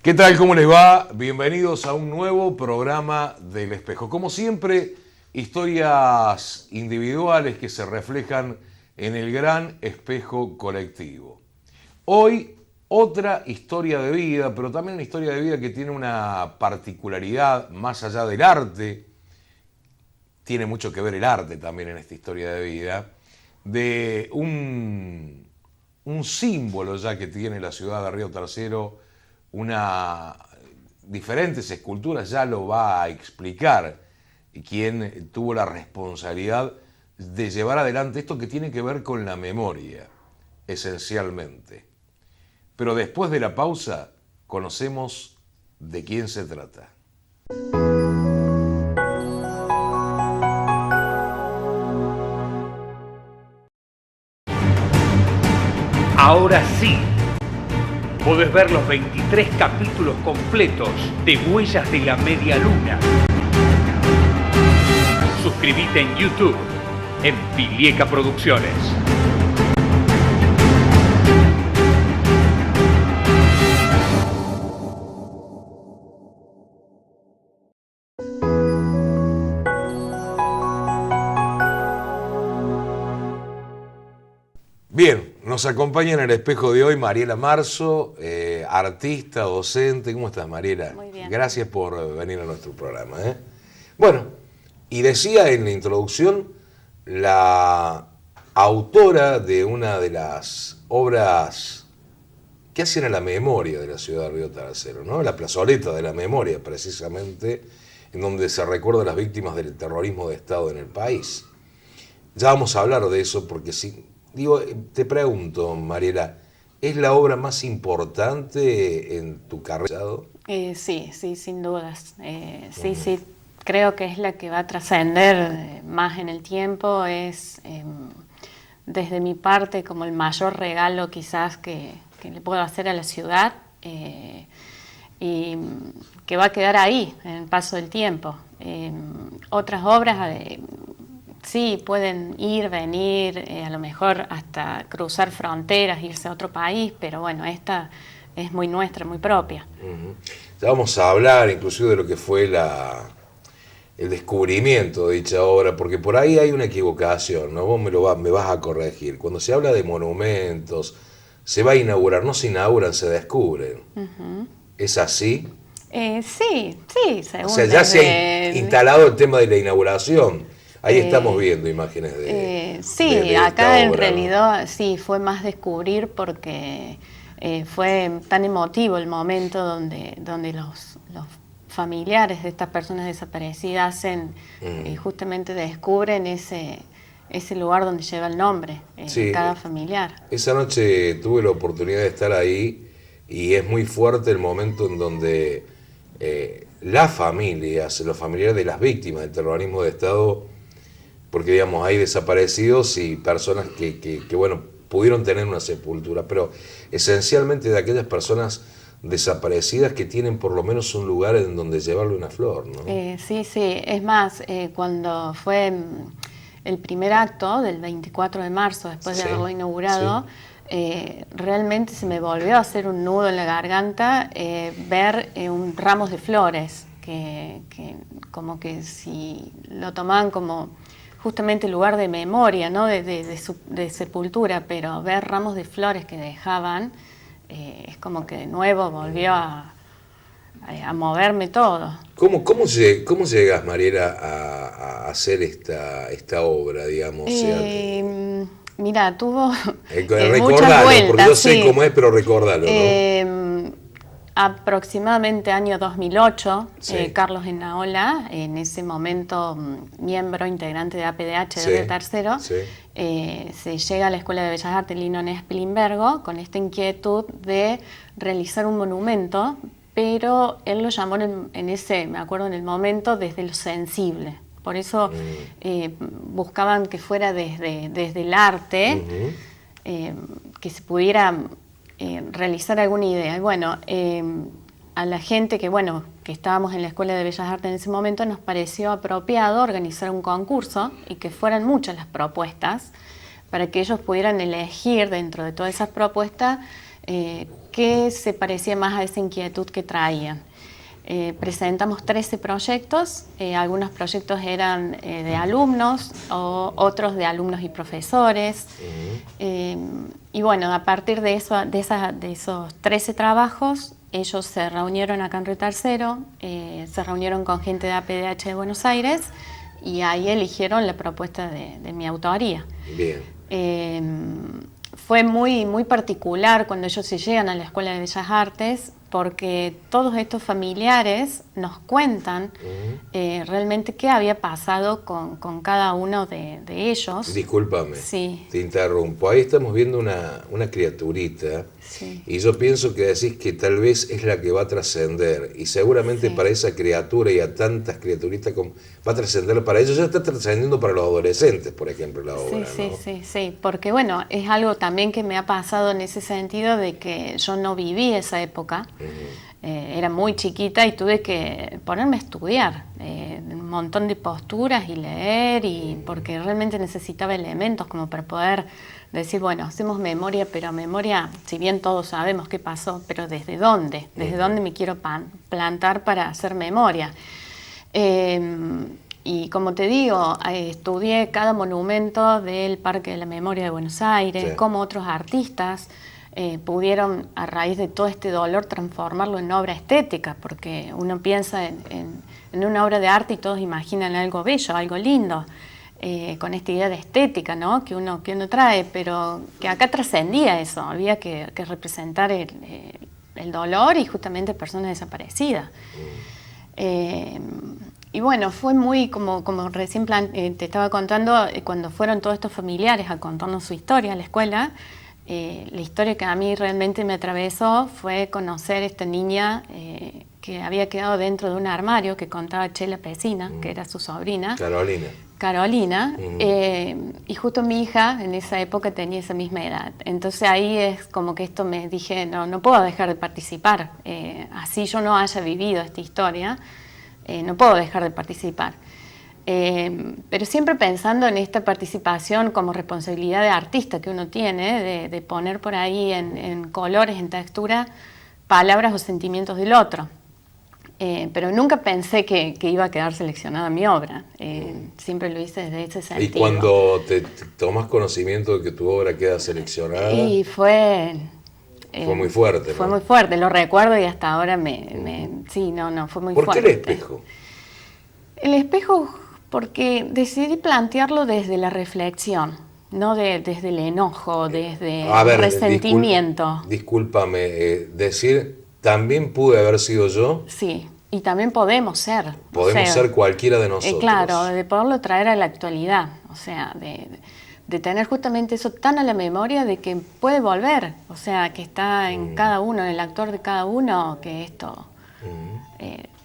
¿Qué tal? ¿Cómo les va? Bienvenidos a un nuevo programa del Espejo. Como siempre, historias individuales que se reflejan en el gran espejo colectivo. Hoy, otra historia de vida, pero también una historia de vida que tiene una particularidad más allá del arte. Tiene mucho que ver el arte también en esta historia de vida, de un símbolo ya que tiene la ciudad de Río Tercero, diferentes esculturas, ya lo va a explicar quien tuvo la responsabilidad de llevar adelante esto que tiene que ver con la memoria, esencialmente. Pero después de la pausa, conocemos de quién se trata. Ahora sí, podés ver los 23 capítulos completos de Huellas de la Media Luna. Suscríbete en YouTube, en Pilieca Producciones. Bien, nos acompaña en el espejo de hoy Mariela Marzo, artista, docente. ¿Cómo estás, Mariela? Muy bien. Gracias por venir a nuestro programa. Bueno, y decía en la introducción, la autora de una de las obras que hacen a la memoria de la ciudad de Río Tercero, ¿no? La plazoleta de la memoria, precisamente, en donde se recuerda a las víctimas del terrorismo de Estado en el país. Ya vamos a hablar de eso porque sí. Digo, te pregunto, Mariela, ¿es la obra más importante en tu carrera? Sí, sin dudas. Sí, creo que es la que va a trascender más en el tiempo. Es, desde mi parte, como el mayor regalo quizás que le puedo hacer a la ciudad y que va a quedar ahí en el paso del tiempo. Otras obras... Sí, pueden ir, venir, a lo mejor hasta cruzar fronteras, irse a otro país, pero bueno, esta es muy nuestra, muy propia. Ya vamos a hablar inclusive de lo que fue el descubrimiento de dicha obra, porque por ahí hay una equivocación, ¿no? Vos me vas a corregir. Cuando se habla de monumentos, se va a inaugurar, no se inauguran, se descubren. ¿Es así? Sí, según. O sea, ya se ha instalado el tema de la inauguración. Ahí estamos viendo imágenes de sí, acá en realidad, ¿no? Sí, fue más descubrir porque fue tan emotivo el momento donde los familiares de estas personas desaparecidas justamente descubren ese lugar donde lleva el nombre de cada familiar. Esa noche tuve la oportunidad de estar ahí y es muy fuerte el momento en donde las familias, los familiares de las víctimas del terrorismo de Estado, porque digamos hay desaparecidos y personas que bueno, pudieron tener una sepultura, pero esencialmente de aquellas personas desaparecidas que tienen por lo menos un lugar en donde llevarle una flor, ¿no? Sí, es más, cuando fue el primer acto del 24 de marzo, después de haberlo inaugurado, realmente se me volvió a hacer un nudo en la garganta ver ramos de flores, que como que si lo tomaban como justamente lugar de memoria, ¿no? de sepultura, pero ver ramos de flores que dejaban, es como que de nuevo volvió a moverme todo. ¿Cómo llegas, Mariela, a hacer esta obra, digamos? Mira, tuvo muchas vueltas, porque yo sé cómo es, pero recordalo, ¿no? Aproximadamente año 2008, Carlos Enaola, en ese momento miembro integrante de APDH de Río Tercero, se llega a la Escuela de Bellas Artes Lino Esplimbergo con esta inquietud de realizar un monumento, pero él lo llamó me acuerdo en el momento, desde lo sensible. Por eso buscaban que fuera desde el arte, que se pudiera realizar alguna idea. Y bueno, a la gente que estábamos en la Escuela de Bellas Artes en ese momento, nos pareció apropiado organizar un concurso y que fueran muchas las propuestas para que ellos pudieran elegir dentro de todas esas propuestas qué se parecía más a esa inquietud que traían. Presentamos 13 proyectos, algunos proyectos eran de alumnos, otros de alumnos y profesores. Y bueno, a partir de esos 13 trabajos, ellos se reunieron acá en Río Tercero, se reunieron con gente de APDH de Buenos Aires y ahí eligieron la propuesta de mi autoría. Bien. Fue muy, muy particular cuando ellos se llegan a la Escuela de Bellas Artes, porque todos estos familiares nos cuentan realmente qué había pasado con cada uno de ellos. Discúlpame, sí. Te interrumpo. Ahí estamos viendo una criaturita, sí. Y yo pienso que decís que tal vez es la que va a trascender, y seguramente sí. Para esa criatura y a tantas criaturitas va a trascender para ellos. Ya está trascendiendo para los adolescentes, por ejemplo, la obra, sí, ¿no? Sí, porque bueno, es algo también que me ha pasado en ese sentido de que yo no viví esa época. Era muy chiquita y tuve que ponerme a estudiar un montón de posturas y leer, porque realmente necesitaba elementos como para poder decir, bueno, hacemos memoria, pero memoria, si bien todos sabemos qué pasó, pero ¿desde dónde? ¿Desde dónde me quiero plantar para hacer memoria? Y como te digo, estudié cada monumento del Parque de la Memoria de Buenos Aires, sí. Cómo otros artistas pudieron, a raíz de todo este dolor, transformarlo en obra estética, porque uno piensa en una obra de arte y todos imaginan algo bello, algo lindo, con esta idea de estética, ¿no? que uno trae, pero que acá trascendía eso, había que representar el dolor y justamente personas desaparecidas. Y bueno, fue muy, como recién te estaba contando, cuando fueron todos estos familiares a contarnos su historia a la escuela, la historia que a mí realmente me atravesó fue conocer a esta niña que había quedado dentro de un armario que contaba Chela Pesina, que era su sobrina. Carolina. Y justo mi hija en esa época tenía esa misma edad. Entonces ahí es como que esto me dije, no puedo dejar de participar. Así yo no haya vivido esta historia, no puedo dejar de participar. Pero siempre pensando en esta participación como responsabilidad de artista que uno tiene, de poner por ahí en colores, en textura, palabras o sentimientos del otro. Pero nunca pensé que iba a quedar seleccionada mi obra. Siempre lo hice desde ese sentido. ¿Y cuando te tomas conocimiento de que tu obra queda seleccionada? Y fue muy fuerte, ¿no? Fue muy fuerte, lo recuerdo y hasta ahora fue muy fuerte. ¿Por qué el espejo? El espejo, porque decidí plantearlo desde la reflexión, no desde el enojo, desde el resentimiento. Discúlpame, decir, ¿también pude haber sido yo? Sí, y también podemos ser. Podemos ser cualquiera de nosotros. Claro, de poderlo traer a la actualidad, o sea, de tener justamente eso tan a la memoria de que puede volver, o sea, que está en cada uno, en el actor de cada uno, que esto...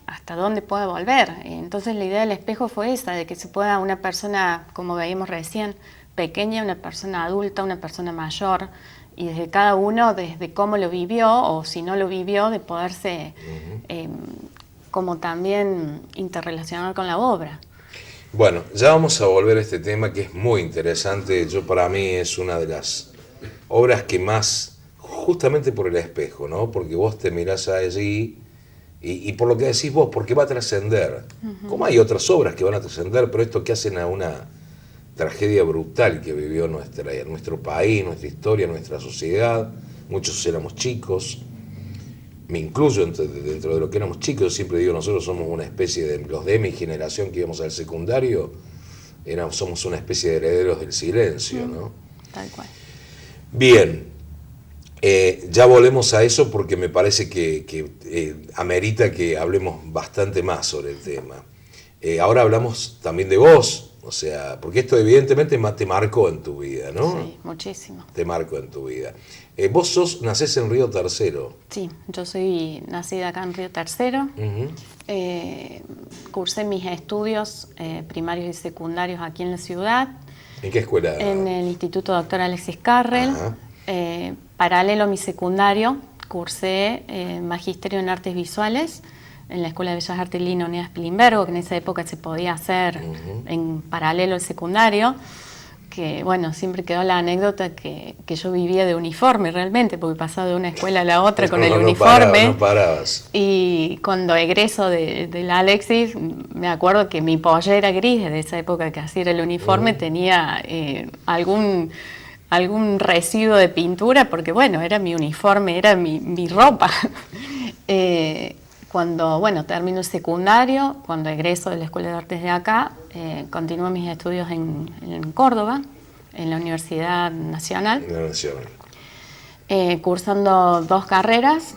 hasta dónde puede volver. Entonces la idea del espejo fue esa, de que se pueda una persona, como veíamos recién, pequeña, una persona adulta, una persona mayor, y desde cada uno, desde cómo lo vivió, o si no lo vivió, de poderse como también interrelacionar con la obra. Bueno, ya vamos a volver a este tema que es muy interesante. Para mí es una de las obras que más, justamente por el espejo, ¿no? Porque vos te mirás allí y por lo que decís vos, porque va a trascender. Como hay otras obras que van a trascender, pero esto que hacen a una tragedia brutal que vivió nuestro país, nuestra historia, nuestra sociedad. Muchos éramos chicos, me incluyo dentro de lo que éramos chicos. Yo siempre digo, nosotros somos una especie de, los de mi generación que íbamos al secundario, somos una especie de herederos del silencio, ¿no? Tal cual. Bien. Ya volvemos a eso porque me parece que amerita que hablemos bastante más sobre el tema. Ahora hablamos también de vos, o sea, porque esto evidentemente te marcó en tu vida, ¿no? Sí, muchísimo. Te marcó en tu vida. Vos nacés en Río Tercero. Sí, yo soy nacida acá en Río Tercero. Cursé mis estudios primarios y secundarios aquí en la ciudad. ¿En qué escuela? En el Instituto Dr. Alexis Carrel. Paralelo a mi secundario, cursé Magisterio en Artes Visuales en la Escuela de Bellas Artes Lina Unidad Spilimbergo, que en esa época se podía hacer en paralelo al secundario, que que, bueno, siempre quedó la anécdota que yo vivía de uniforme realmente, porque pasaba de una escuela a la otra con el uniforme. No parabas. Y cuando egreso del Alexis, me acuerdo que mi pollera gris, de esa época que así era el uniforme, tenía algún residuo de pintura, porque bueno, era mi uniforme, era mi ropa. Cuando, bueno, termino el secundario, cuando egreso de la Escuela de Artes de acá, continúo mis estudios en Córdoba, en la Universidad Nacional. Cursando 2 carreras,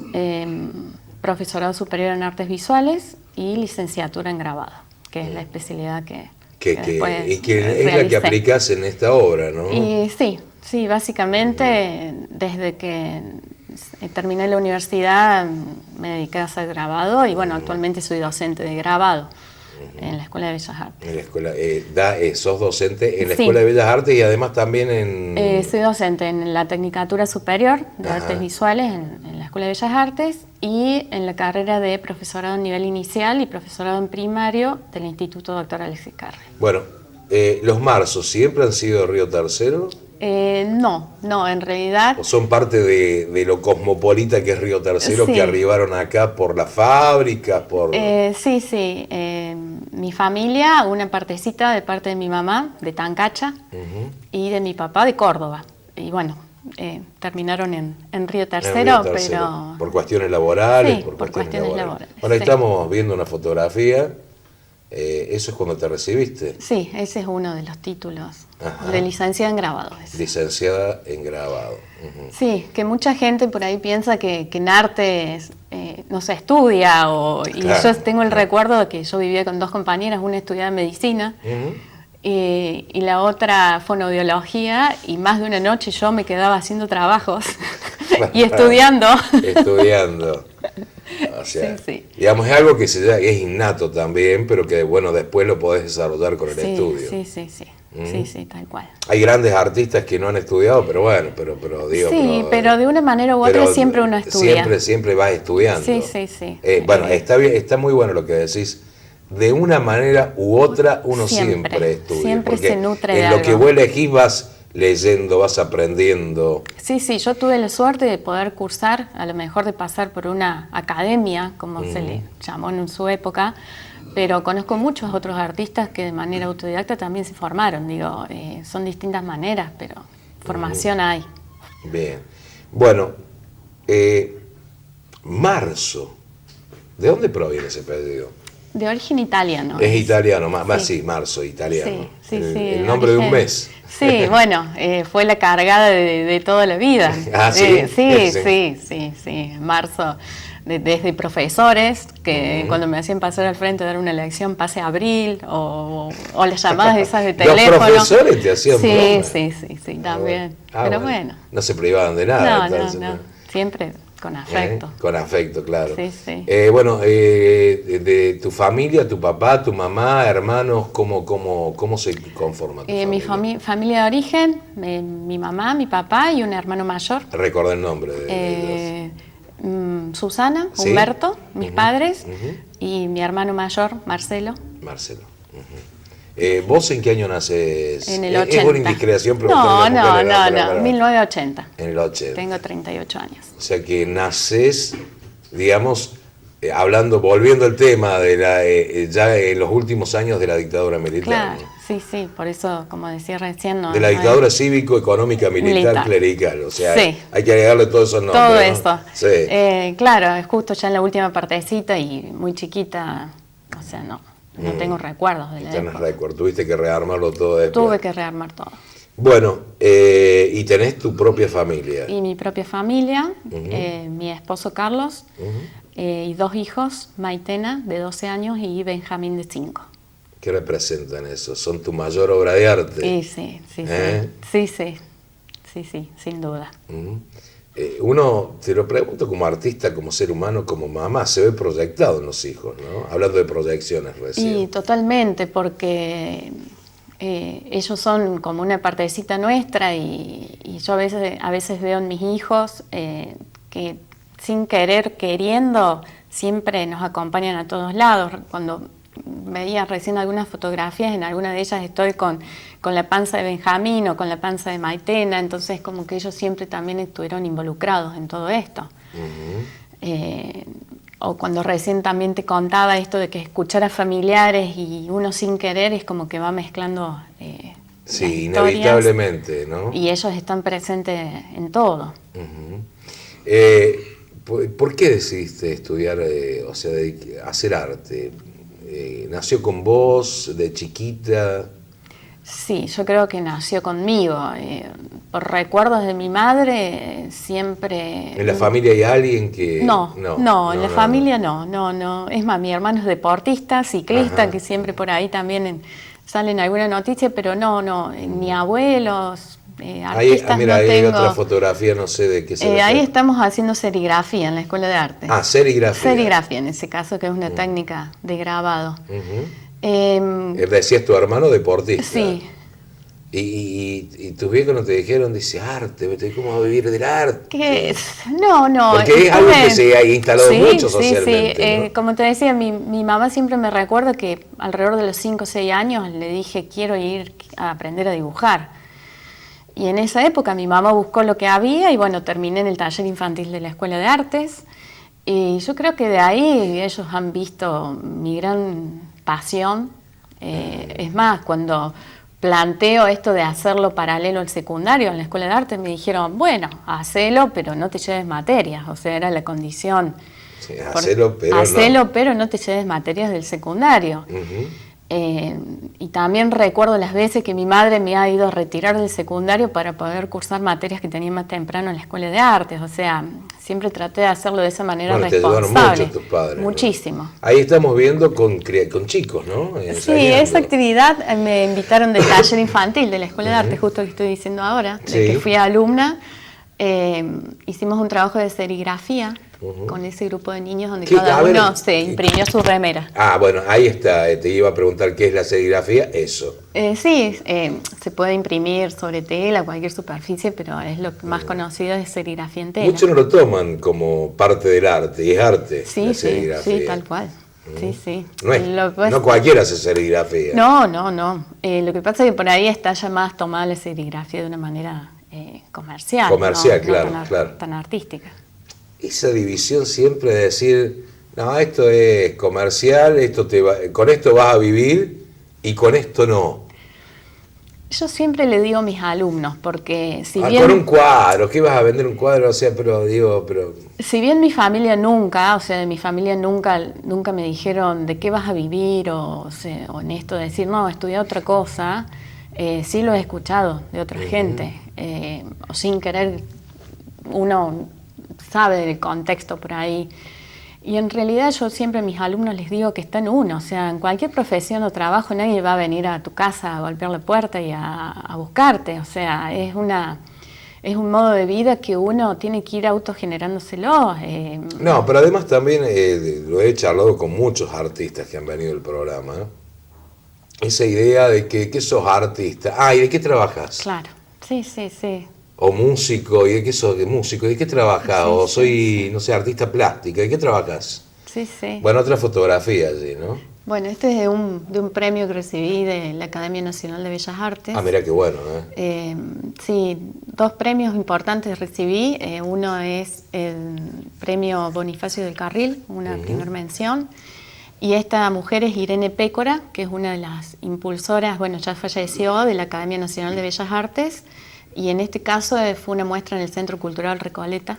profesorado superior en artes visuales y licenciatura en grabado, que es la especialidad que y que es la que aplicas en esta obra, ¿no? Y sí, básicamente desde que terminé la universidad me dediqué a hacer grabado y bueno, actualmente soy docente de grabado en la Escuela de Bellas Artes. En la escuela, sos docente en la Escuela de Bellas Artes y además también en... soy docente en la Tecnicatura Superior de Artes Visuales en la Escuela de Bellas Artes y en la carrera de profesorado a nivel inicial y profesorado en primario del Instituto Dr. Alexis Carré. Bueno, ¿los marzos siempre han sido Río Tercero? No, en realidad... ¿O son parte de lo cosmopolita que es Río Tercero, que arribaron acá por las fábricas? Sí. Mi familia, una partecita de parte de mi mamá, de Tancacha, y de mi papá, de Córdoba. Y bueno, terminaron en Río Tercero, pero... ¿Por cuestiones laborales? Sí, por cuestiones laborales. Bueno, ahí estamos viendo una fotografía. ¿Eso es cuando te recibiste? Sí, ese es uno de los títulos de licenciada en grabado. Licenciada en grabado. Sí, que mucha gente por ahí piensa que en arte no se estudia. Y yo tengo el recuerdo de que yo vivía con 2 compañeras, una estudiaba medicina y la otra fonoaudiología, y más de una noche yo me quedaba haciendo trabajos y estudiando. O sea, digamos, es algo que es innato también, pero que bueno, después lo podés desarrollar con el estudio. Sí, tal cual. Hay grandes artistas que no han estudiado, pero bueno, pero digo... Sí, pero de una manera u otra siempre uno estudia. Siempre vas estudiando. Sí. Bueno, está bien, está muy bueno lo que decís. De una manera u otra uno siempre estudia. Siempre se nutre de algo. En lo que vos elegís vas leyendo, vas aprendiendo. Sí, yo tuve la suerte de poder cursar, a lo mejor de pasar por una academia, como se le llamó en su época, pero conozco muchos otros artistas que de manera autodidacta también se formaron. Digo, son distintas maneras, pero formación hay. Bien. Bueno, Marzo, ¿de dónde proviene ese apellido? De origen italiano. Es italiano, sí, Marzo, italiano. Sí. El nombre de un mes. Sí, bueno, fue la cargada de toda la vida. ¿Sí? Sí. Marzo, desde profesores, que cuando me hacían pasar al frente a dar una lección, pase abril, o las llamadas esas de teléfono. ¿Los profesores te hacían bromas? Sí, también. Pero bueno. No se privaban de nada. No. Siempre con afecto. Con afecto, claro. Sí. Bueno, de tu familia, tu papá, tu mamá, hermanos, ¿cómo se conforma tu familia? Mi familia de origen, mi mamá, mi papá y un hermano mayor. Recuerda el nombre de Susana, Humberto, mis padres, y mi hermano mayor, Marcelo. ¿Vos en qué año naces? En el 80. ¿Es una indiscreción preguntarle? No, 1980. En el 80. Tengo 38 años. O sea que naces, digamos, volviendo al tema de ya en los últimos años de la dictadura militar. Claro, ¿no? Sí, por eso, como decía recién... de la dictadura cívico-económica militar clerical, o sea, hay que agregarle todos esos nombres. Todo ¿no? eso. Sí. Claro, es justo ya en la última partecita y muy chiquita, o sea, no tengo recuerdos de la época. Tuviste que rearmarlo todo después. Tuve que rearmar todo. Bueno, y tenés tu propia familia. Y mi propia familia, mi esposo Carlos, y 2 hijos, Maitena, de 12 años, y Benjamín, de 5. ¿Qué representan eso? ¿Son tu mayor obra de arte? Sí, sin duda. Uno, te lo pregunto como artista, como ser humano, como mamá, se ve proyectado en los hijos, ¿no? Hablando de proyecciones recién. Y totalmente, porque ellos son como una partecita nuestra y yo a veces veo en mis hijos que sin querer, queriendo, siempre nos acompañan a todos lados. Cuando veía recién algunas fotografías, en alguna de ellas estoy con la panza de Benjamín o con la panza de Maitena, entonces como que ellos siempre también estuvieron involucrados en todo esto. O cuando recién también te contaba esto de que escuchar a familiares y uno sin querer es como que va mezclando sí, inevitablemente, ¿no? Y ellos están presentes en todo. ¿Por qué decidiste estudiar, o sea, hacer arte? ¿Nació con vos de chiquita? Sí, yo creo que nació conmigo. Por recuerdos de mi madre, siempre... ¿En la familia hay alguien que...? No, en la familia no. Es más, mi hermano es deportista, ciclista, que siempre por ahí también salen alguna noticia, pero no, ni abuelos, artistas mira, no ahí tengo. Hay otra fotografía, no sé de qué se ahí estamos haciendo serigrafía en la Escuela de Arte. Ah, serigrafía. Serigrafía, en ese caso, que es una técnica de grabado. Decías tu hermano deportista. Sí. Y tus viejos no te dijeron, dice, arte, ¿cómo va a vivir del arte? No. Porque es algo que se ha instalado mucho socialmente. Sí. ¿No? Como te decía, mi mamá siempre me recuerda que alrededor de los 5 o 6 años le dije, quiero ir a aprender a dibujar. Y en esa época mi mamá buscó lo que había y bueno, terminé en el taller infantil de la Escuela de Artes. Y yo creo que de ahí ellos han visto mi gran pasión. Es más, cuando planteo esto de hacerlo paralelo al secundario en la Escuela de Arte, me dijeron, bueno, hacelo, pero no te lleves materias. O sea, era la condición. Sí, hacelo, pero no te lleves materias del secundario. Y también recuerdo las veces que mi madre me ha ido a retirar del secundario para poder cursar materias que tenía más temprano en la Escuela de Artes. O sea, siempre traté de hacerlo de esa manera responsable. Te ayudaron mucho tus padres. Muchísimo. ¿No? Ahí estamos viendo con chicos, ¿no? Sí, esa actividad me invitaron del taller infantil de la Escuela de Arte, justo que estoy diciendo ahora, de que fui alumna. Hicimos un trabajo de serigrafía con ese grupo de niños donde cada uno se imprimió su remera. Ah, bueno, ahí está. Te iba a preguntar qué es la serigrafía. Eso. Se puede imprimir sobre tela, cualquier superficie, pero es lo más conocido es serigrafía en tela. Muchos no lo toman como parte del arte, y es arte. Sí, tal cual. Sí. No cualquiera hace serigrafía. No. Lo que pasa es que por ahí está ya más tomada la serigrafía de una manera comercial. Claro. Tan artística. Esa división siempre de decir, no, esto es comercial, con esto vas a vivir y con esto no. Yo siempre le digo a mis alumnos, porque si bien... Con un cuadro, ¿qué vas a vender un cuadro? O sea, pero... Si bien mi familia nunca me dijeron de qué vas a vivir o en esto de decir, no, estudia otra cosa, sí lo he escuchado de otra gente. O sin querer, uno sabe del contexto por ahí. Y en realidad yo siempre a mis alumnos les digo que está en uno, o sea, en cualquier profesión o trabajo nadie va a venir a tu casa a golpear la puerta y a buscarte, o sea, es un modo de vida que uno tiene que ir autogenerándoselo. No, pero además también lo he charlado con muchos artistas que han venido al programa, ¿no? Esa idea de que sos artista, ¿y de qué trabajas? Claro, sí. O músico, ¿y de qué sos músico? ¿De qué trabajas? O soy, no sé, artista plástica, ¿de qué trabajas? Sí. Bueno, otra fotografía allí, ¿no? Bueno, este es de un premio que recibí de la Academia Nacional de Bellas Artes. Mirá qué bueno, sí, 2 premios importantes recibí. Uno es el premio Bonifacio del Carril, una primera mención. Y esta mujer es Irene Pécora, que es una de las impulsoras, bueno, ya falleció, de la Academia Nacional de Bellas Artes. Y en este caso fue una muestra en el Centro Cultural Recoleta,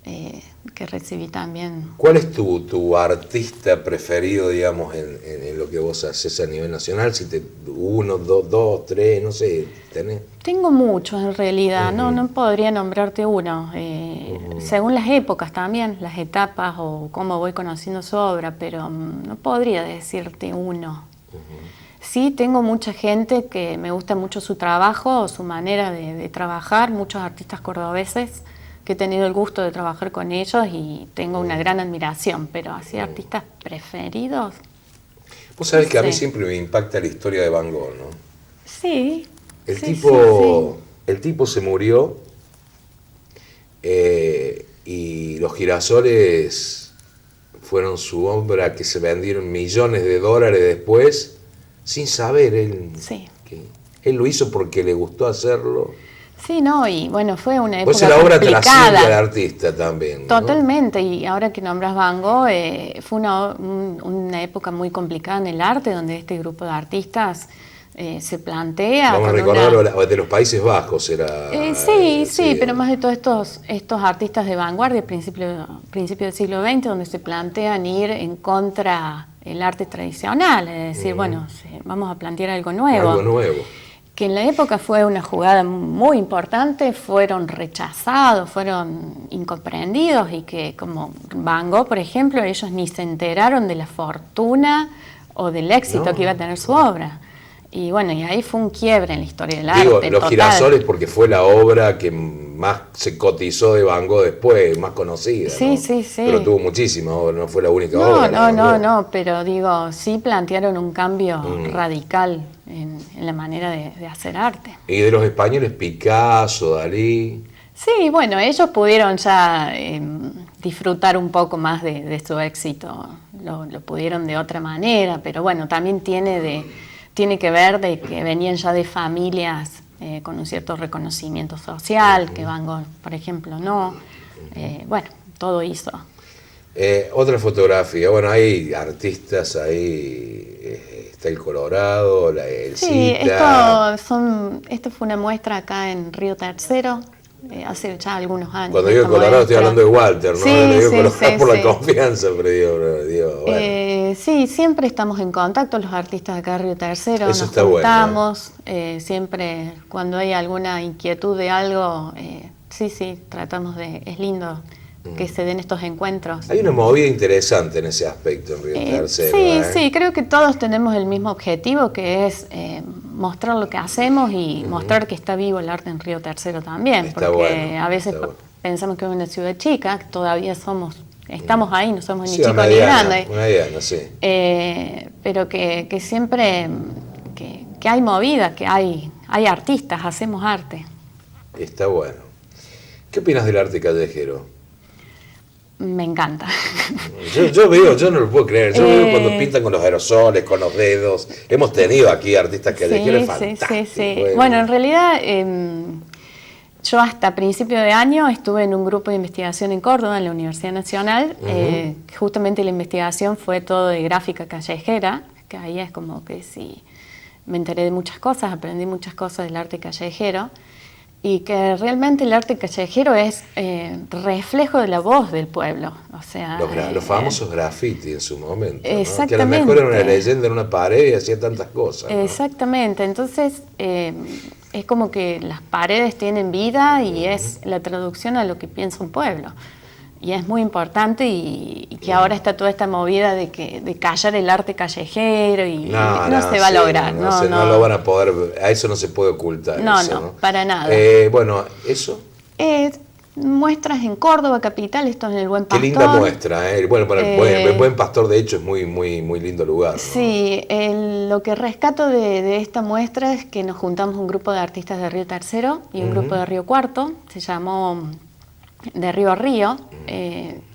que recibí también. ¿Cuál es tu artista preferido, digamos, en lo que vos haces a nivel nacional? Si 1, 2, 3, no sé, ¿tenés? Tengo muchos en realidad, no podría nombrarte uno. Según las épocas también, las etapas o cómo voy conociendo su obra, pero no podría decirte uno. Sí, tengo mucha gente que me gusta mucho su trabajo, su manera de trabajar, muchos artistas cordobeses que he tenido el gusto de trabajar con ellos y tengo una gran admiración, pero así artistas preferidos. Vos sabés que a mí siempre me impacta la historia de Van Gogh, ¿no? Sí. El tipo se murió y los girasoles fueron su obra que se vendieron millones de dólares después, sin saber él. Sí. Que él lo hizo porque le gustó hacerlo. Sí, no, y bueno, fue una época Pues la obra complicada. trasciende al artista también, ¿no? Totalmente, y ahora que nombras Van Gogh, fue una época muy complicada en el arte, donde este grupo de artistas se plantea... Vamos a recordar, de los Países Bajos era... sí, pero más de todos estos artistas de vanguardia, principio del siglo XX, donde se plantean ir en contra del arte tradicional, es decir, bueno, vamos a plantear algo nuevo. Algo nuevo. Que en la época fue una jugada muy importante, fueron rechazados, fueron incomprendidos, y que como Van Gogh, por ejemplo, ellos ni se enteraron de la fortuna o del éxito que iba a tener su obra. Y bueno, y ahí fue un quiebre en la historia del arte. Los total. Girasoles, porque fue la obra que más se cotizó de Van Gogh después, más conocida, Sí, ¿no? sí, sí. Pero tuvo muchísimas obras, no fue la única obra. No, pero digo, sí plantearon un cambio radical en la manera de hacer arte. Y de los españoles, Picasso, Dalí. Sí, bueno, ellos pudieron ya disfrutar un poco más de su éxito, lo pudieron de otra manera, pero bueno, también tiene que ver de que venían ya de familias con un cierto reconocimiento social, que Van Gogh, por ejemplo, no. Bueno, todo hizo. Otra fotografía, bueno, hay artistas ahí, está el Colorado, el Sí, Cita. esto fue una muestra acá en Río Tercero, hace ya algunos años. Cuando digo Colorado estoy hablando de Walter, ¿no? Sí, Le digo sí, Colorado por sí. la confianza, pero digo, bueno. Sí, siempre estamos en contacto los artistas de acá de Río Tercero, Eso nos está bueno, juntamos, siempre cuando hay alguna inquietud de algo, sí, tratamos es lindo que se den estos encuentros. Hay una movida interesante en ese aspecto en Río Tercero. Sí, creo que todos tenemos el mismo objetivo, que es mostrar lo que hacemos y mostrar que está vivo el arte en Río Tercero también, Está porque bueno, a veces pensamos que es una ciudad chica, que todavía estamos ahí, no somos ni Sí, chicos ni grandes. mediana, sí. Pero que siempre que hay movida, que hay artistas, hacemos arte. Está bueno. ¿Qué opinas del arte callejero? Me encanta. Yo no lo puedo creer. Yo veo cuando pintan con los aerosoles, con los dedos. Hemos tenido aquí artistas callejeros fantásticos. Sí. Bueno, en realidad yo hasta principio de año estuve en un grupo de investigación en Córdoba, en la Universidad Nacional. Justamente la investigación fue todo de gráfica callejera, que ahí es como que sí, me enteré de muchas cosas, aprendí muchas cosas del arte callejero. Y que realmente el arte callejero es reflejo de la voz del pueblo. O sea, los famosos graffiti en su momento, ¿no? Exactamente. Que a lo mejor era una leyenda en una pared y hacía tantas cosas, ¿no? Exactamente. Entonces, es como que las paredes tienen vida y es la traducción a lo que piensa un pueblo. Y es muy importante y que ahora está toda esta movida de callar el arte callejero y no se va a lograr. No lo van a poder, a eso no se puede ocultar. No, para nada. Bueno, eso. Muestras en Córdoba, capital, esto es en el Buen Pastor. Qué linda muestra, ¿eh? Bueno, el Buen Pastor de hecho es muy, muy, muy lindo lugar, ¿no? Sí, lo que rescato de esta muestra es que nos juntamos un grupo de artistas de Río Tercero y un grupo de Río Cuarto, se llamó De Río a Río,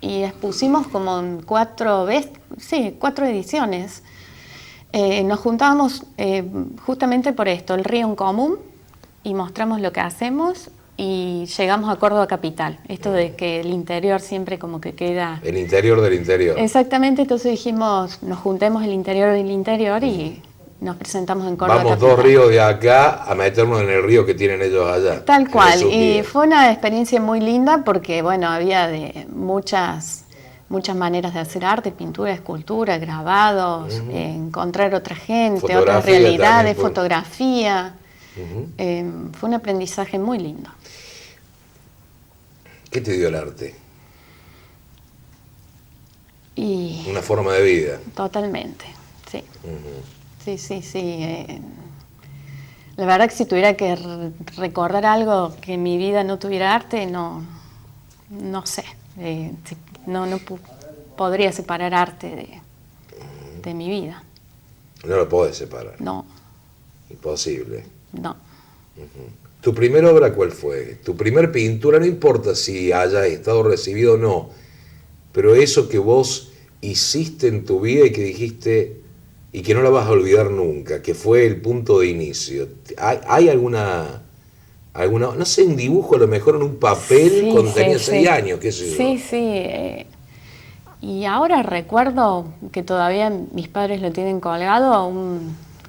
y expusimos como en 4 ediciones. Nos juntábamos justamente por esto, el río en común, y mostramos lo que hacemos y llegamos a Córdoba capital. Esto de que el interior siempre como que queda... El interior del interior. Exactamente, entonces dijimos, nos juntemos el interior del interior y nos presentamos en Córdoba Vamos capital. 2 ríos de acá a meternos en el río que tienen ellos allá. Tal cual, y fue una experiencia muy linda porque, bueno, había de muchas maneras de hacer arte, pintura, escultura, grabados, encontrar otra gente, Fotografía otras realidades, también, fotografía. Fue un aprendizaje muy lindo. ¿Qué te dio el arte? Y Una forma de vida. totalmente, sí. Sí. La verdad que si tuviera que recordar algo que en mi vida no tuviera arte, no sé. No podría separar arte de mi vida. No lo podés separar. No. Imposible. No. ¿Tu primera obra cuál fue? Tu primer pintura, no importa si hayas estado recibido o no, pero eso que vos hiciste en tu vida y que dijiste, y que no la vas a olvidar nunca, que fue el punto de inicio? ¿Hay alguna, no sé, un dibujo a lo mejor en un papel cuando tenías 6 años, qué sé yo? Sí. Y ahora recuerdo que todavía mis padres lo tienen colgado,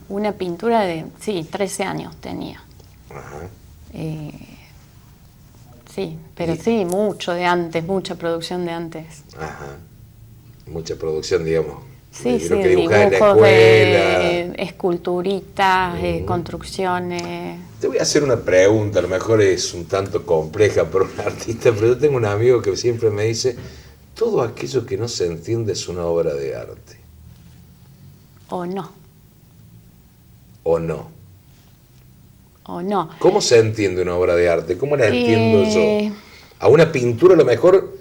una pintura de, 13 años tenía. Ajá. Sí, pero sí, mucho de antes, mucha producción de antes. Ajá. Mucha producción, digamos. Sí, que dibujos en la escuela. de esculturitas, construcciones. Te voy a hacer una pregunta, a lo mejor es un tanto compleja para un artista, pero yo tengo un amigo que siempre me dice, todo aquello que no se entiende es una obra de arte. ¿O no? ¿O no? ¿O no? ¿Cómo se entiende una obra de arte? ¿Cómo la entiendo yo? A una pintura a lo mejor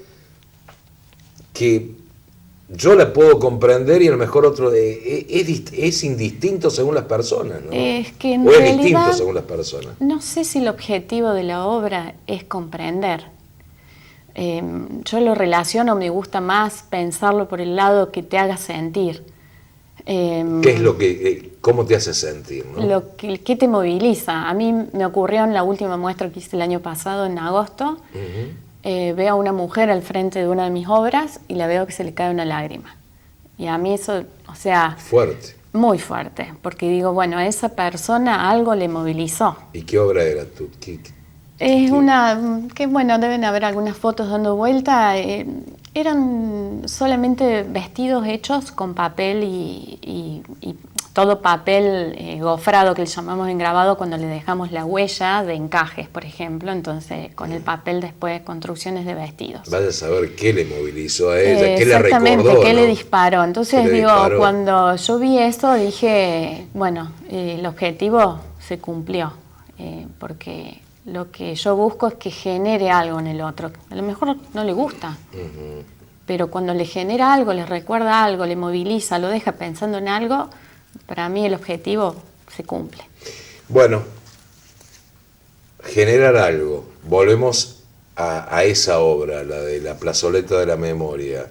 que yo la puedo comprender y a lo mejor otro es indistinto según las personas, ¿no? Es que en o es realidad, distinto según las personas. No sé si el objetivo de la obra es comprender. Yo lo relaciono, me gusta más pensarlo por el lado que te haga sentir. ¿Qué es lo que, cómo te hace sentir, ¿no? ¿Qué te moviliza? A mí me ocurrió en la última muestra que hice el año pasado, en agosto. Veo a una mujer al frente de una de mis obras y la veo que se le cae una lágrima. Y a mí eso, o sea... Fuerte. Muy fuerte, porque digo, bueno, a esa persona algo le movilizó. ¿Y qué obra era tú? Es una, que bueno, deben haber algunas fotos dando vuelta. Eran solamente vestidos hechos con papel y todo papel gofrado, que le llamamos engrabado cuando le dejamos la huella de encajes, por ejemplo. Entonces, con el papel después construcciones de vestidos. Vaya a saber qué le movilizó a ella, qué le recordó. Exactamente, qué ¿no? le disparó. Entonces, disparó? Cuando yo vi eso, dije, bueno, el objetivo se cumplió, porque lo que yo busco es que genere algo en el otro. A lo mejor no le gusta, pero cuando le genera algo, le recuerda algo, le moviliza, lo deja pensando en algo, para mí el objetivo se cumple. Bueno, generar algo. Volvemos a esa obra, la de la plazoleta de la memoria.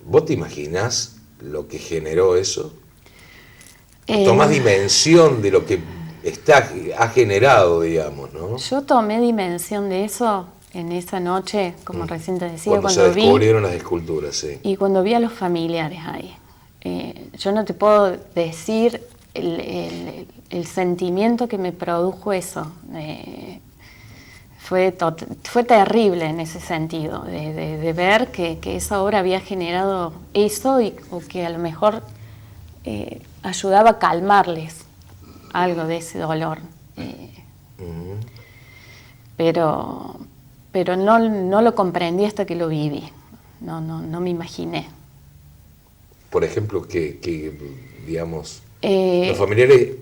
¿Vos te imaginás lo que generó eso? ¿Tomás dimensión de lo que ha generado, digamos, ¿no? Yo tomé dimensión de eso en esa noche, como recién te decía, cuando se descubrieron las esculturas, sí. Y cuando vi a los familiares ahí. Yo no te puedo decir el sentimiento que me produjo eso. Fue terrible en ese sentido, de ver que esa obra había generado eso o que a lo mejor ayudaba a calmarles algo de ese dolor. Pero no lo comprendí hasta que lo viví. No me imaginé. Por ejemplo, que digamos, los familiares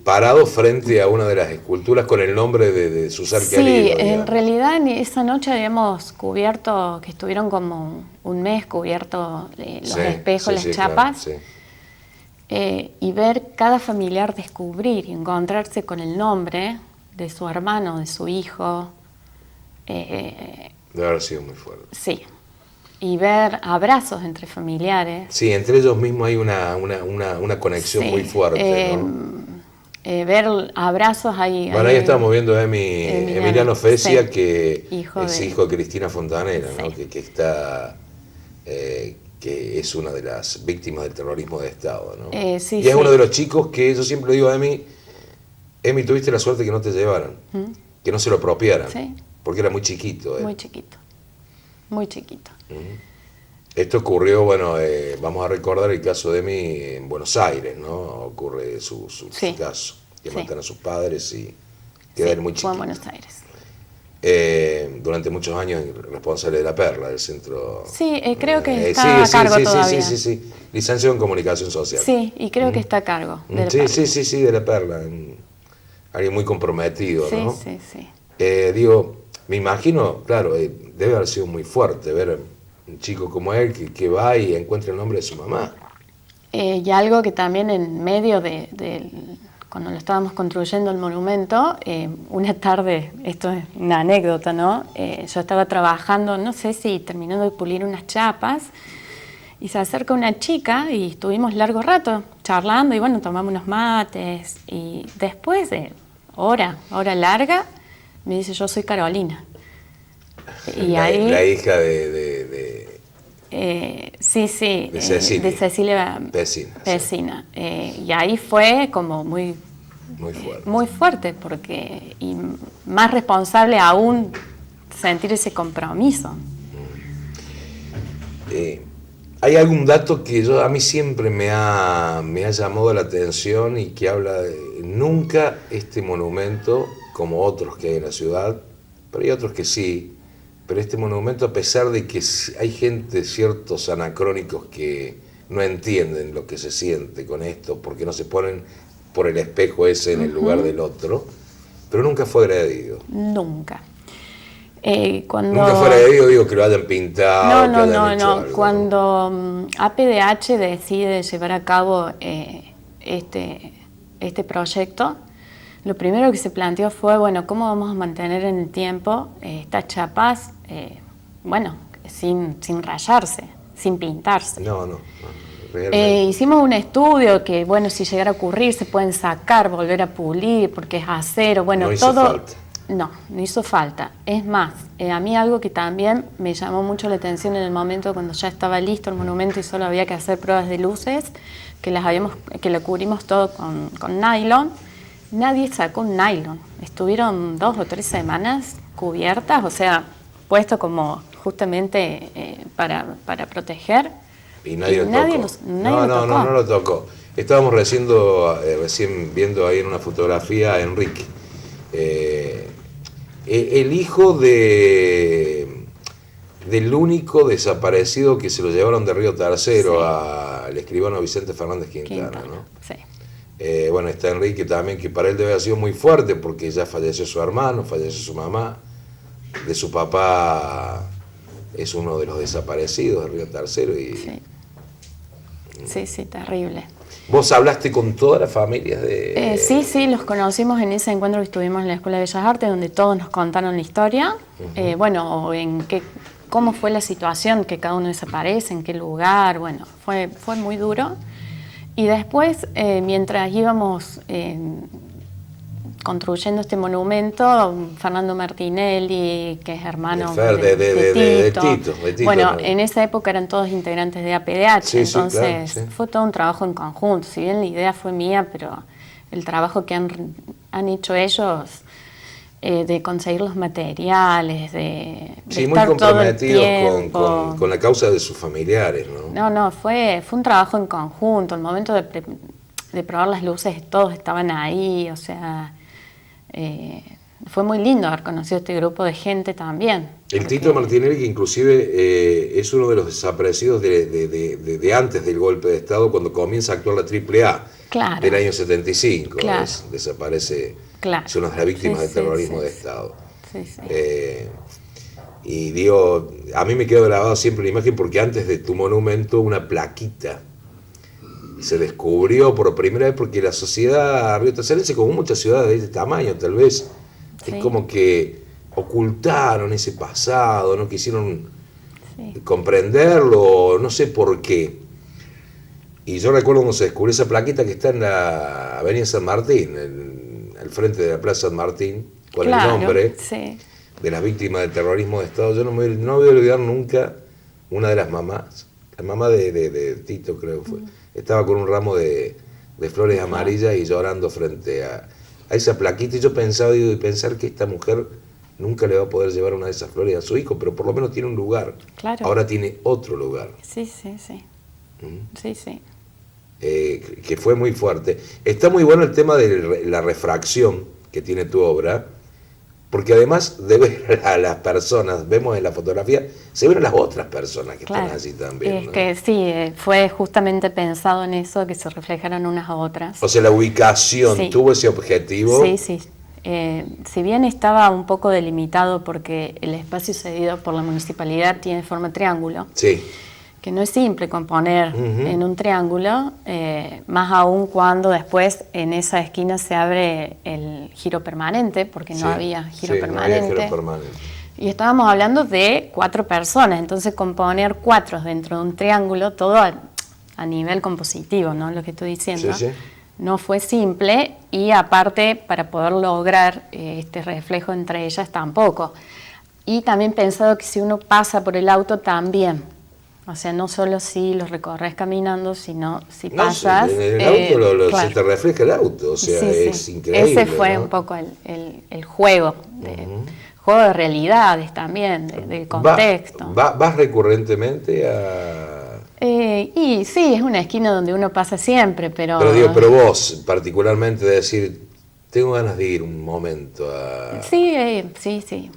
parados frente a una de las esculturas con el nombre de su ser querido. Sí, en realidad en esa noche habíamos cubierto, que estuvieron como un mes cubiertos los espejos, las chapas. Claro, y ver cada familiar descubrir y encontrarse con el nombre de su hermano, de su hijo. Debe haber sido muy fuerte. Sí. Y ver abrazos entre familiares. Sí, entre ellos mismos hay una conexión muy fuerte, ¿no? Ver abrazos ahí. Bueno, ahí estamos viendo a Emiliano Fesia, que es hijo de Cristina Fontanella, ¿no? Que está... que es una de las víctimas del terrorismo de Estado, ¿no? Y es uno de los chicos que yo siempre digo a Emi, tuviste la suerte que no te llevaran, que no se lo apropiaran, porque era muy chiquito. Muy chiquito, muy chiquito. Esto ocurrió, bueno, vamos a recordar el caso de Emi en Buenos Aires, ¿no? Ocurre su caso, que matan a sus padres y queda muy chiquito. Fue en Buenos Aires. Durante muchos años responsable de La Perla, del centro... Sí, creo que está a cargo todavía. Sí. Licenciado en Comunicación Social. Sí, y creo que está a cargo de La Perla. Sí, de La Perla. Alguien muy comprometido, ¿no? Sí. Digo, me imagino, claro, debe haber sido muy fuerte ver un chico como él que va y encuentra el nombre de su mamá. Y algo que también en medio cuando lo estábamos construyendo el monumento, una tarde, esto es una anécdota, ¿no? Yo estaba trabajando, no sé si terminando de pulir unas chapas, Y se acerca una chica y estuvimos largo rato charlando y bueno, tomamos unos mates. Y después de hora larga, me dice, yo soy Carolina. Y la hija sí, de Cecilia Pesina. Y ahí fue como muy fuerte, porque y más responsable aún sentir ese compromiso. Hay algún dato que a mí siempre me ha llamado la atención y que habla de nunca este monumento, como otros que hay en la ciudad, pero hay otros que sí, pero este monumento, a pesar de que hay gente, ciertos anacrónicos que no entienden lo que se siente con esto, porque no se ponen por el espejo ese en el lugar del otro, pero nunca fue agredido. Nunca. Nunca fue agredido, digo, que lo hayan pintado. No. Cuando APDH decide llevar a cabo este proyecto, lo primero que se planteó fue, bueno, ¿cómo vamos a mantener en el tiempo estas chapas, sin rayarse, sin pintarse? Hicimos un estudio que, bueno, si llegara a ocurrir, se pueden sacar, volver a pulir, porque es acero, bueno, no hizo falta. No hizo falta. Es más, a mí algo que también me llamó mucho la atención en el momento cuando ya estaba listo el monumento y solo había que hacer pruebas de luces, que lo cubrimos todo con nylon. Nadie sacó un nylon. Estuvieron 2 o 3 semanas cubiertas, o sea, puesto como justamente para proteger. Y nadie lo tocó. No lo tocó. Estábamos recién viendo ahí en una fotografía a Enrique. El hijo del único desaparecido que se lo llevaron de Río Tercero, al escribano Vicente Fernández Quintana, ¿no? Sí. Bueno, está Enrique también, que para él debe haber sido muy fuerte, porque ya falleció su hermano, falleció su mamá, de su papá es uno de los desaparecidos de Río Tercero. Sí, terrible. ¿Vos hablaste con todas las familias de...? Sí, los conocimos en ese encuentro que estuvimos en la Escuela de Bellas Artes, donde todos nos contaron la historia, cómo fue la situación, que cada uno desaparece, en qué lugar, bueno, fue muy duro. Y después, mientras íbamos construyendo este monumento, Fernando Martinelli, que es hermano de Tito. Bueno, en esa época eran todos integrantes de APDH, entonces fue todo un trabajo en conjunto. Si bien la idea fue mía, pero el trabajo que han hecho ellos, de conseguir los materiales, de muy comprometidos con la causa de sus familiares, ¿no? No, fue un trabajo en conjunto. El momento de probar las luces, todos estaban ahí, o sea... fue muy lindo haber conocido este grupo de gente también. El Tito Martinelli, que inclusive es uno de los desaparecidos de antes del golpe de Estado, cuando comienza a actuar la AAA, del año 75, desaparece, es una de las víctimas del terrorismo de Estado. Y digo, a mí me quedó grabado siempre la imagen, porque antes de tu monumento una plaquita se descubrió por primera vez, porque la sociedad riotercerense, como muchas ciudades de este tamaño tal vez, es como que ocultaron ese pasado, no quisieron comprenderlo, no sé por qué. Y yo recuerdo cuando se descubrió esa plaquita que está en la avenida San Martín, al frente de la Plaza San Martín, con el nombre de las víctimas del terrorismo de Estado. Yo no voy a olvidar nunca una de las mamás, la mamá de Tito, creo que fue. Estaba con un ramo de flores amarillas y llorando frente a esa plaquita, y yo pensaba, pensar que esta mujer nunca le va a poder llevar una de esas flores a su hijo, pero por lo menos tiene un lugar. Ahora tiene otro lugar. Sí. Que fue muy fuerte. Está muy bueno el tema de la refracción que tiene tu obra, porque además de ver a las personas, vemos en la fotografía, se ven a las otras personas que están allí también. Es que sí, fue justamente pensado en eso, que se reflejaran unas a otras. O sea, la ubicación tuvo ese objetivo. Sí. Si bien estaba un poco delimitado, porque el espacio cedido por la municipalidad tiene forma de triángulo, que no es simple componer en un triángulo, más aún cuando después en esa esquina se abre el giro permanente, porque no había giro permanente. No había giro permanente. Y estábamos hablando de 4 personas, entonces componer 4 dentro de un triángulo, todo a nivel compositivo, ¿no? Lo que estoy diciendo. Sí, sí. No fue simple y aparte para poder lograr este reflejo entre ellas tampoco. Y también pensado que si uno pasa por el auto también, o sea, no solo si los recorres caminando, sino si pasas... En el auto claro. se te refleja el auto, o sea, sí, es sí. increíble. Ese fue un poco el juego, juego de realidades también, del contexto. ¿Vas recurrentemente a...? Y sí, es una esquina donde uno pasa siempre, pero... Pero vos, particularmente, de decir, tengo ganas de ir un momento a... Sí.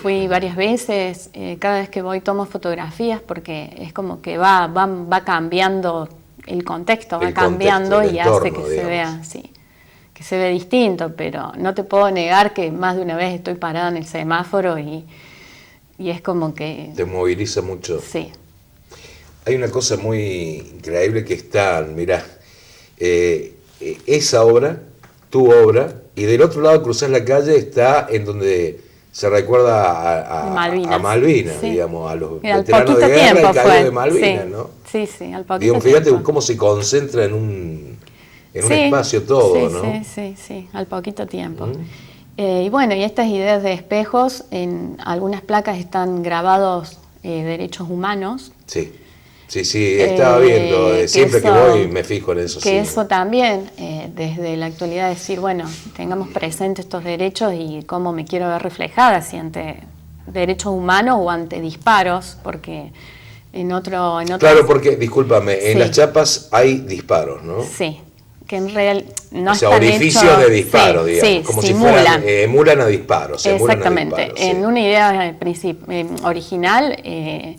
Fui varias veces, cada vez que voy tomo fotografías porque es como que va cambiando el contexto, va cambiando y hace que se vea, sí, que se ve distinto, pero no te puedo negar que más de una vez estoy parada en el semáforo y es como que... Te moviliza mucho. Sí. Hay una cosa muy increíble que está, mirá, esa obra, tu obra, y del otro lado cruzás la calle, está en donde se recuerda a Malvinas, sí. Digamos, a los veteranos de guerra y caídos de Malvinas, sí. ¿no? Sí, al poquito digamos, fíjate tiempo. Cómo se concentra en un espacio todo, ¿no? Sí, al poquito tiempo. Y bueno, y estas ideas de espejos, en algunas placas están grabados derechos humanos. Sí, estaba viendo, siempre que voy me fijo en eso. Que eso también, desde la actualidad, decir, bueno, tengamos presentes estos derechos y cómo me quiero ver reflejada, si ante derechos humanos o ante disparos, porque en otro... Claro, porque, discúlpame, en las chapas hay disparos, ¿no? Sí, que en real no están orificios hechos, de disparo, digamos, como simulan. Si fueran, emulan a disparos. Exactamente, a disparos, en una idea original...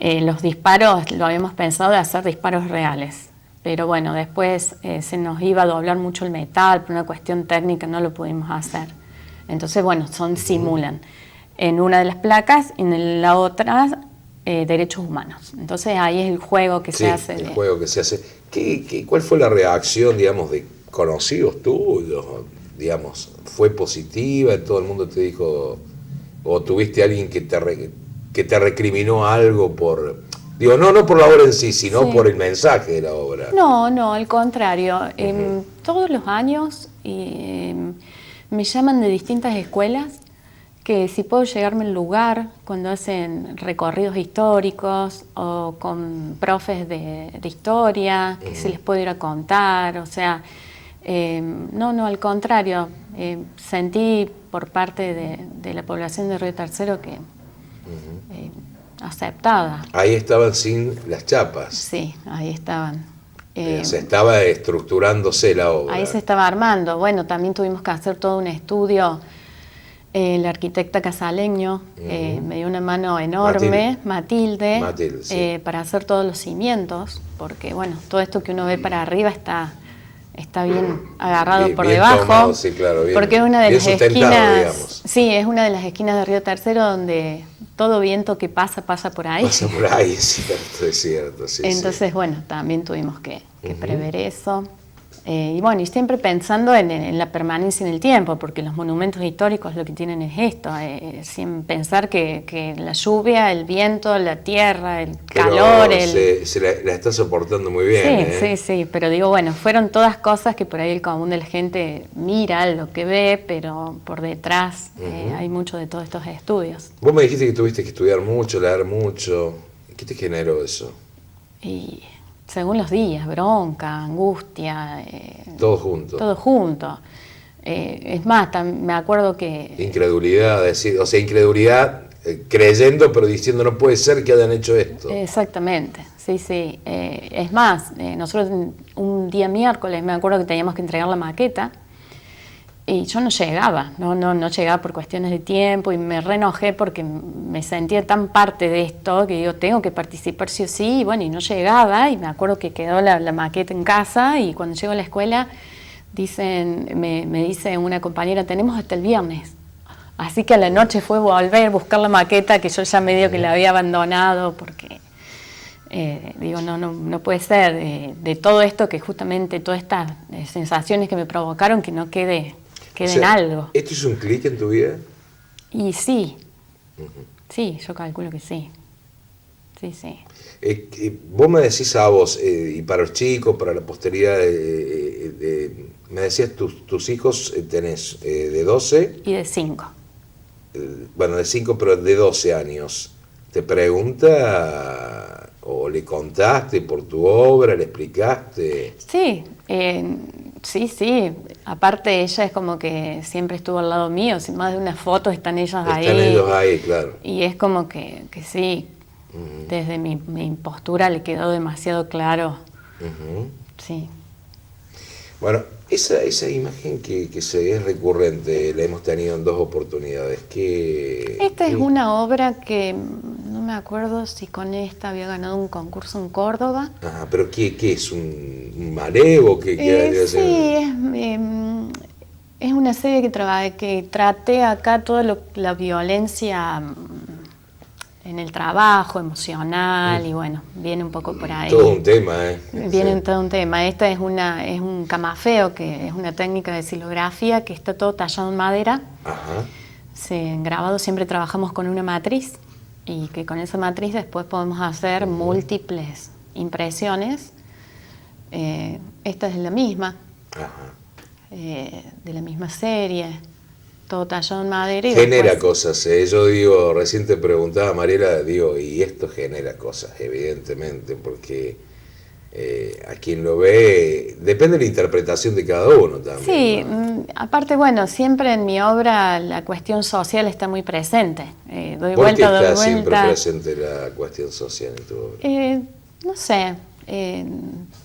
los disparos lo habíamos pensado de hacer disparos reales, pero bueno, después se nos iba a doblar mucho el metal, por una cuestión técnica no lo pudimos hacer. Entonces, bueno, simulan. En una de las placas y en la otra, derechos humanos. Entonces ahí es el juego que se hace. El juego que se hace. ¿Cuál fue la reacción, digamos, de conocidos tuyos? Digamos, ¿fue positiva? ¿Todo el mundo te dijo, o tuviste a alguien que te recriminó algo por... Digo, no por la obra en sí, sino por el mensaje de la obra? No, al contrario. Todos los años me llaman de distintas escuelas que si puedo llegarme al lugar cuando hacen recorridos históricos o con profes de historia, que se les puede ir a contar, o sea... no, al contrario. Sentí por parte de la población de Río Tercero que... aceptada. Ahí estaban sin las chapas. Sí, ahí estaban. Se estaba estructurándose la obra. Ahí se estaba armando. Bueno, también tuvimos que hacer todo un estudio. El arquitecta casaleño me dio una mano enorme, Matilde sí. Para hacer todos los cimientos, porque bueno, todo esto que uno ve para arriba está bien agarrado por bien debajo, tomado, sí, claro, bien, porque es una de las esquinas, digamos. Sí, es una de las esquinas de Río Tercero donde todo viento que pasa por ahí. Pasa por ahí, es cierto. Sí, entonces, bueno, también tuvimos que prever eso. Y bueno, y siempre pensando en la permanencia en el tiempo, porque los monumentos históricos lo que tienen es esto, sin pensar que la lluvia, el viento, la tierra, el calor... Se la está soportando muy bien. Sí, pero digo, bueno, fueron todas cosas que por ahí el común de la gente mira lo que ve, pero por detrás hay mucho de todos estos estudios. Vos me dijiste que tuviste que estudiar mucho, leer mucho. ¿Qué te generó eso? Y... según los días, bronca, angustia... todo junto. Todo junto. Es más, me acuerdo que... Incredulidad, incredulidad creyendo, pero diciendo no puede ser que hayan hecho esto. Exactamente, sí. Es más, nosotros un día miércoles me acuerdo que teníamos que entregar la maqueta y yo no llegaba por cuestiones de tiempo y me reenojé porque me sentía tan parte de esto que digo, tengo que participar sí o sí, y bueno, y no llegaba, y me acuerdo que quedó la maqueta en casa, y cuando llego a la escuela me dice una compañera, tenemos hasta el viernes. Así que a la noche fue volver a buscar la maqueta, que yo ya medio que la había abandonado, porque digo, no puede ser de todo esto, que justamente todas estas sensaciones que me provocaron, que no quede en algo. ¿Esto hizo un clic en tu vida? Y sí, sí, yo calculo que sí. Sí, sí. Vos me decís a vos, y para los chicos, para la posteridad, me decías tus hijos tenés de 12... Y de 5. Bueno, de 5, pero de 12 años. ¿Te pregunta o le contaste por tu obra, le explicaste? Sí, sí. Aparte ella es como que siempre estuvo al lado mío, si más de una foto están ellos ahí. Están ellos ahí, claro. Y es como que sí, desde mi postura le quedó demasiado claro. Sí. Bueno, esa imagen que es recurrente, la hemos tenido en 2 oportunidades. Esta es una obra que no me acuerdo si con esta había ganado un concurso en Córdoba. Ajá, pero ¿qué es? ¿Un malevo? Sí, es una serie que traté acá toda la violencia en el trabajo, emocional, y bueno, viene un poco por ahí. Todo un tema, Viene todo un tema. Esta es un camafeo, que es una técnica de silografía que está todo tallado en madera. Ajá. En grabado siempre trabajamos con una matriz, y que con esa matriz después podemos hacer múltiples impresiones. Esta es de la misma, de la misma serie. Todo tallado en madera. Y genera después cosas, yo digo, recién te preguntaba, Mariela, digo, y esto genera cosas, evidentemente, porque a quien lo ve, depende de la interpretación de cada uno también. Sí, ¿no? Aparte, bueno, siempre en mi obra la cuestión social está muy presente. ¿Por qué está siempre presente la cuestión social en tu obra? No sé,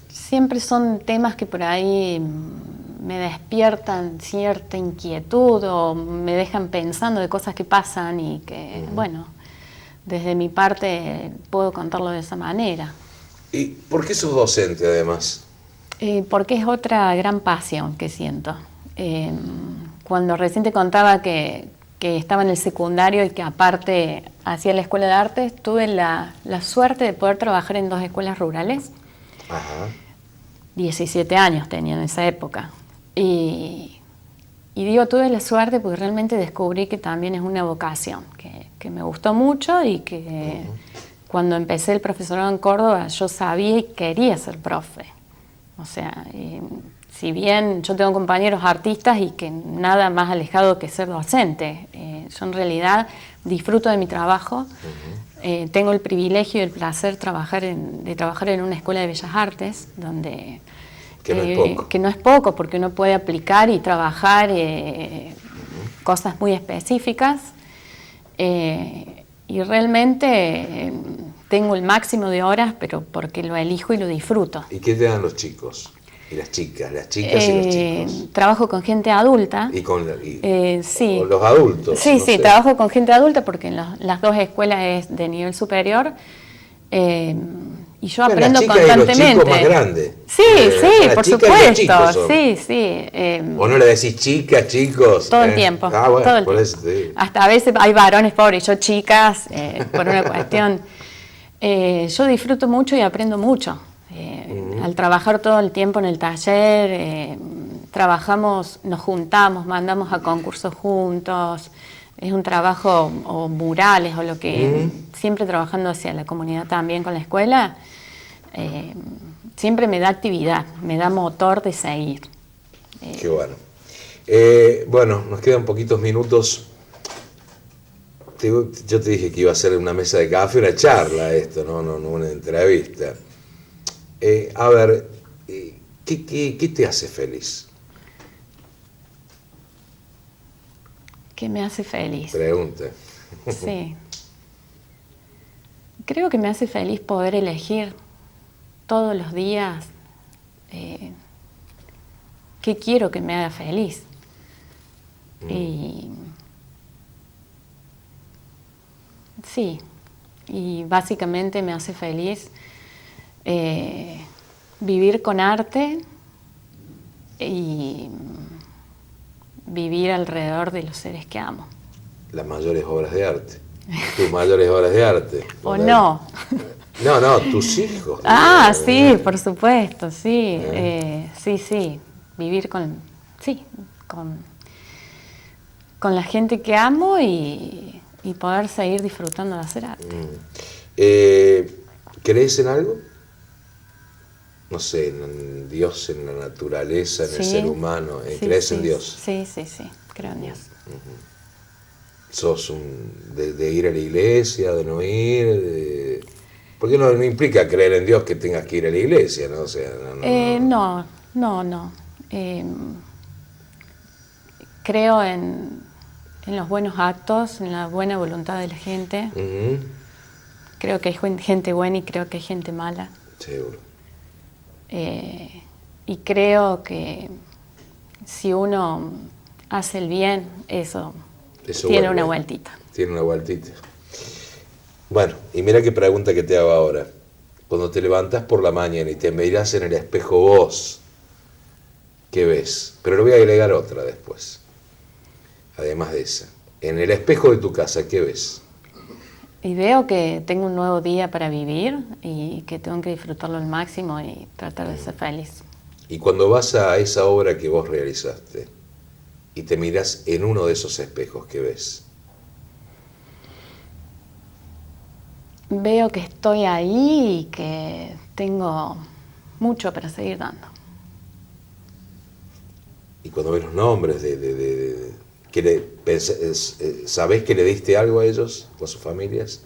siempre son temas que por ahí me despiertan cierta inquietud o me dejan pensando de cosas que pasan y que, bueno, desde mi parte puedo contarlo de esa manera. ¿Y por qué sos docente además? Porque es otra gran pasión que siento. Cuando recién te contaba que estaba en el secundario y que aparte hacía la escuela de artes, tuve la suerte de poder trabajar en 2 escuelas rurales. Ajá. 17 años tenía en esa época. Y digo, tuve la suerte porque realmente descubrí que también es una vocación, que me gustó mucho y que cuando empecé el profesorado en Córdoba yo sabía y quería ser profe. O sea, si bien yo tengo compañeros artistas y que nada más alejado que ser docente, yo en realidad disfruto de mi trabajo. Tengo el privilegio y el placer de trabajar en una escuela de bellas artes, donde que no es poco. Que no es poco, porque uno puede aplicar y trabajar cosas muy específicas. Y realmente tengo el máximo de horas, pero porque lo elijo y lo disfruto. ¿Y qué te dan los chicos? ¿Y las chicas y los chicos? Trabajo con gente adulta. ¿Y con sí. los adultos? Sí, sí, trabajo con gente adulta porque en las 2 escuelas es de nivel superior. Y yo aprendo constantemente. ¿Y los chicos más grandes? Sí, sí, por supuesto. Sí, sí. ¿O no le decís chicas, chicos? Todo el tiempo. Ah, bueno, todo el por tiempo. eso te digo. Hasta a veces hay varones pobres, yo chicas, por una cuestión. Yo disfruto mucho y aprendo mucho. Al trabajar todo el tiempo en el taller, trabajamos, nos juntamos, mandamos a concursos juntos. Es un trabajo, o murales, o lo que, siempre trabajando hacia la comunidad también con la escuela, siempre me da actividad, me da motor de seguir. Qué bueno. Bueno, nos quedan poquitos minutos. Yo te dije que iba a ser una mesa de café, una charla esto, no una entrevista. A ver, ¿qué te hace feliz? ¿Qué me hace feliz? Pregunta. Sí. Creo que me hace feliz poder elegir todos los días qué quiero que me haga feliz. Y sí, y básicamente me hace feliz vivir con arte y vivir alrededor de los seres que amo. Las mayores obras de arte. Tus mayores obras de arte. ¿O no? No, tus hijos. Ah, sí, por supuesto, sí. Sí. Vivir con con la gente que amo y poder seguir disfrutando de hacer arte. ¿Crees en algo? No sé, en Dios, en la naturaleza, en el ser humano. ¿Crees en Dios? Sí, creo en Dios. ¿Sos de ir a la iglesia, de no ir? Porque no implica creer en Dios que tengas que ir a la iglesia, ¿no? O sea, no. Creo en los buenos actos, en la buena voluntad de la gente. Creo que hay gente buena y creo que hay gente mala. Seguro. Y creo que si uno hace el bien, eso tiene una vueltita. Tiene una vueltita. Bueno, y mira qué pregunta que te hago ahora. Cuando te levantás por la mañana y te mirás en el espejo vos, ¿qué ves? Pero le voy a agregar otra después. Además de esa. En el espejo de tu casa, ¿qué ves? Y veo que tengo un nuevo día para vivir y que tengo que disfrutarlo al máximo y tratar de ser feliz. Y cuando vas a esa obra que vos realizaste y te miras en uno de esos espejos, ¿qué ves? Veo que estoy ahí y que tengo mucho para seguir dando. Y cuando ves los nombres ¿sabés que le diste algo a ellos, a sus familias?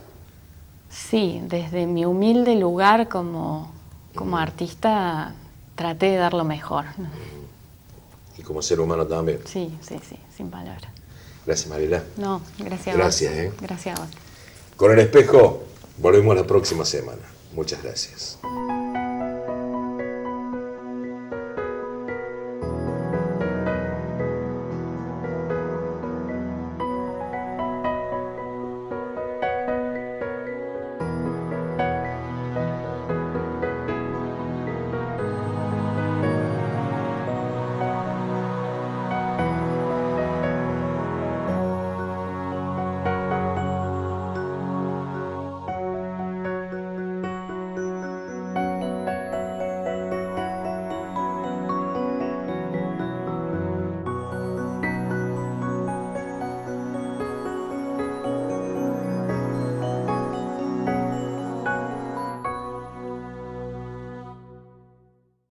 Sí, desde mi humilde lugar como artista traté de dar lo mejor. Y como ser humano también. Sí, sin palabras. Gracias, Mariela. No, gracias a vos. Gracias, Gracias a vos. Con el espejo volvemos la próxima semana. Muchas gracias.